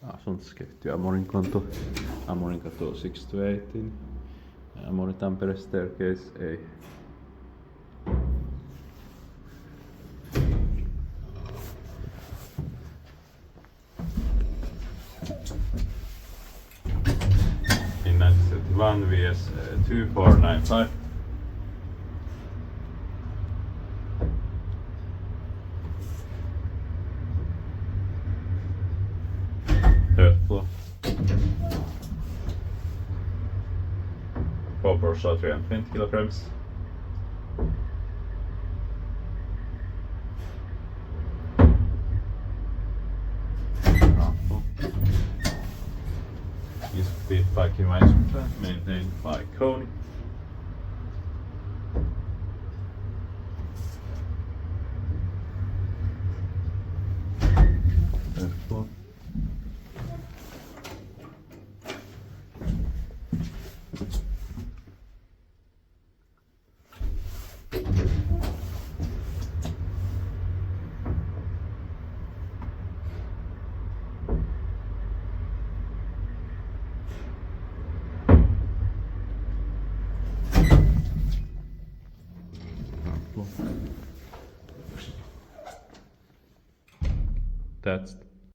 Asuntoskeittiö Amurinkatu 6 to 18. Tampere staircase A. Finland 1 vs 2495. Third floor. Copper saw 320 kilograms. Is feet by Kimaisuta, maintained by Koni. Third floor. That's